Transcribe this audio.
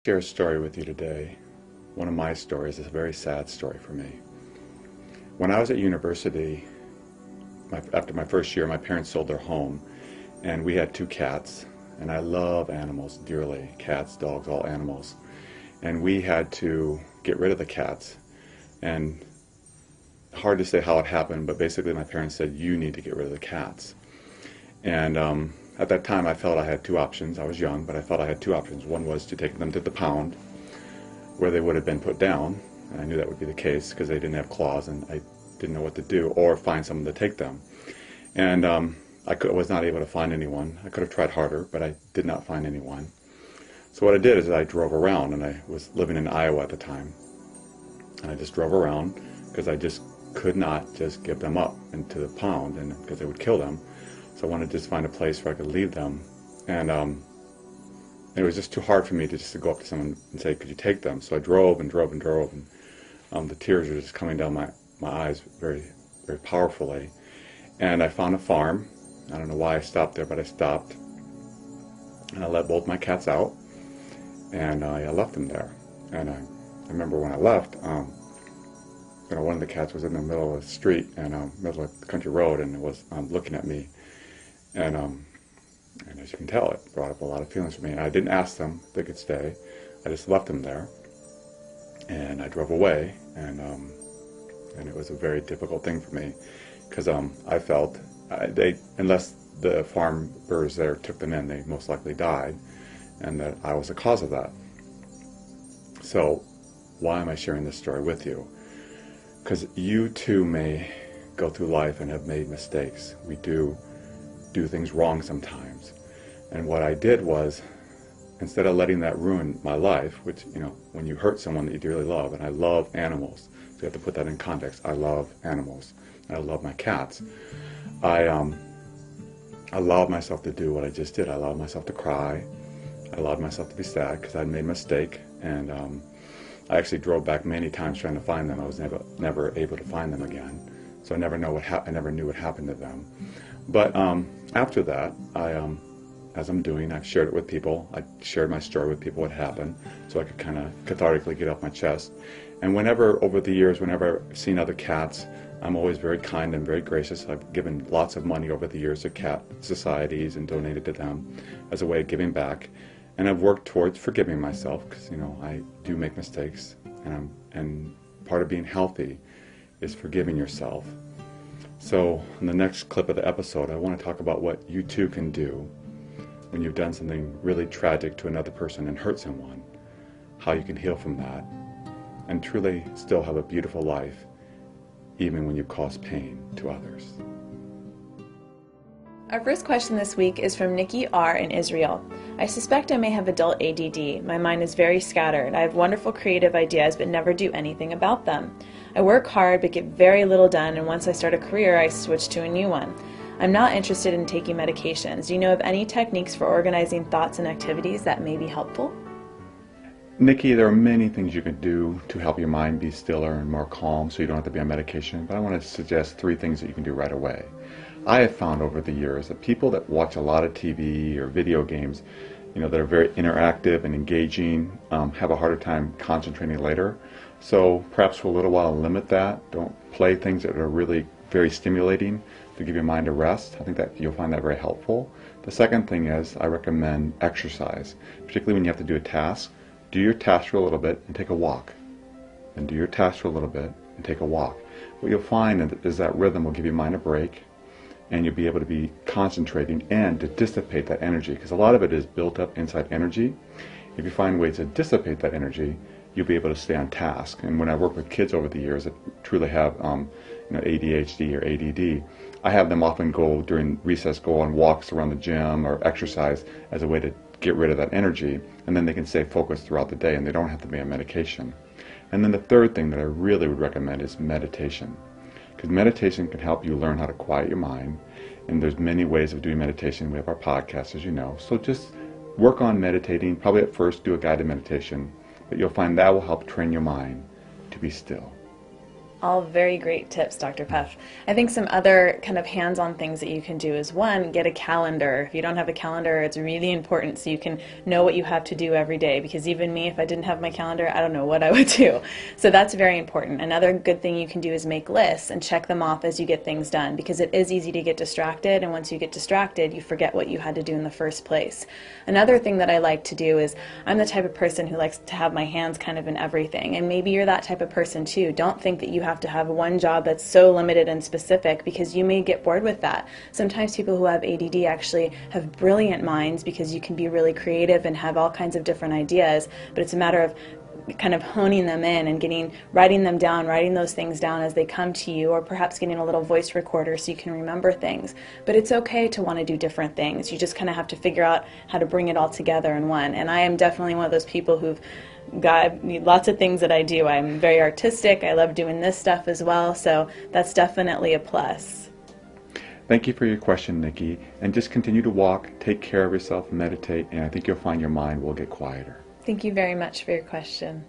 Share a story with you today. One of my stories is a very sad story for me. When I was at university, after my first year, my parents sold their home, and we had two cats, and I love animals dearly, cats, dogs, all animals. And we had to get rid of the cats, and hard to say how it happened, but basically my parents said, you need to get rid of the cats. And at that time I felt I had two options. I was young, but I felt I had two options. One was to take them to the pound, where they would have been put down, and I knew that would be the case because they didn't have claws and I didn't know what to do, or find someone to take them. And I was not able to find anyone. I could have tried harder, but I did not find anyone. So what I did is I drove around, and I was living in Iowa at the time, and I just drove around because I just could not just give them up into the pound, and because they would kill them. So I wanted to just find a place where I could leave them, and it was just too hard for me to just go up to someone and say, could you take them? So I drove and drove and drove, and the tears were just coming down my eyes very, very powerfully. And I found a farm. I don't know why I stopped there, but I stopped, and I let both my cats out, and I left them there. And I remember when I left, one of the cats was in the middle of the street, and middle of the country road, and it was looking at me. And as you can tell, it brought up a lot of feelings for me. And I didn't ask them if they could stay. I just left them there, and I drove away. And it was a very difficult thing for me because I felt unless the farm birds there took them in, they most likely died, and that I was the cause of that. So why am I sharing this story with you? Because you too may go through life and have made mistakes. We do things wrong sometimes. And what I did was, instead of letting that ruin my life, which, when you hurt someone that you dearly love, and I love animals, so you have to put that in context. I love animals. I love my cats. I allowed myself to do what I just did. I allowed myself to cry. I allowed myself to be sad because I'd made a mistake. And I actually drove back many times trying to find them. I was never able to find them again. So I never knew what happened to them. But after that, as I'm doing, I've shared it with people. I shared my story with people, what happened, so I could kind of cathartically get off my chest. And over the years, whenever I've seen other cats, I'm always very kind and very gracious. I've given lots of money over the years to cat societies and donated to them as a way of giving back. And I've worked towards forgiving myself because, I do make mistakes. And part of being healthy is forgiving yourself. So in the next clip of the episode, I want to talk about what you too can do when you've done something really tragic to another person and hurt someone, how you can heal from that and truly still have a beautiful life even when you cause pain to others. Our first question this week is from Nikki R. in Israel. I suspect I may have adult ADD. My mind is very scattered. I have wonderful creative ideas but never do anything about them. I work hard but get very little done, and once I start a career I switch to a new one. I'm not interested in taking medications. Do you know of any techniques for organizing thoughts and activities that may be helpful? Nikki, there are many things you can do to help your mind be stiller and more calm so you don't have to be on medication, but I want to suggest 3 things that you can do right away. I have found over the years that people that watch a lot of TV or video games, that are very interactive and engaging, have a harder time concentrating later. So perhaps for a little while limit that. Don't play things that are really very stimulating to give your mind a rest. I think that you'll find that very helpful. The second thing is I recommend exercise, particularly when you have to do a task. Do your task for a little bit and take a walk. And do your task for a little bit and take a walk. What you'll find is that rhythm will give your mind a break, and you'll be able to be concentrating and to dissipate that energy, because a lot of it is built up inside energy. If you find ways to dissipate that energy, you'll be able to stay on task. And when I work with kids over the years that truly have ADHD or ADD, I have them often go during recess, go on walks around the gym or exercise as a way to get rid of that energy, and then they can stay focused throughout the day and they don't have to be on medication. And then the third thing that I really would recommend is meditation. Because meditation can help you learn how to quiet your mind, and there's many ways of doing meditation. We have our podcast, as you know. So just work on meditating. Probably at first do a guided meditation, but you'll find that will help train your mind to be still. All very great tips, Dr. Puff. I think some other kind of hands-on things that you can do is, one, get a calendar. If you don't have a calendar, it's really important so you can know what you have to do every day, because even me, if I didn't have my calendar, I don't know what I would do. So that's very important. Another good thing you can do is make lists and check them off as you get things done, because it is easy to get distracted, and once you get distracted, you forget what you had to do in the first place. Another thing that I like to do is, I'm the type of person who likes to have my hands kind of in everything, and maybe you're that type of person too. Don't think that you have to have one job that's so limited and specific, because you may get bored with that. Sometimes people who have ADD actually have brilliant minds, because you can be really creative and have all kinds of different ideas, but it's a matter of kind of honing them in and writing them down, writing those things down as they come to you, or perhaps getting a little voice recorder so you can remember things. But it's okay to want to do different things. You just kind of have to figure out how to bring it all together in one. And I am definitely one of those people who've got lots of things that I do. I'm very artistic. I love doing this stuff as well, so that's definitely a plus. Thank you for your question, Nikki. And just continue to walk, take care of yourself, meditate, and I think you'll find your mind will get quieter. Thank you very much for your question.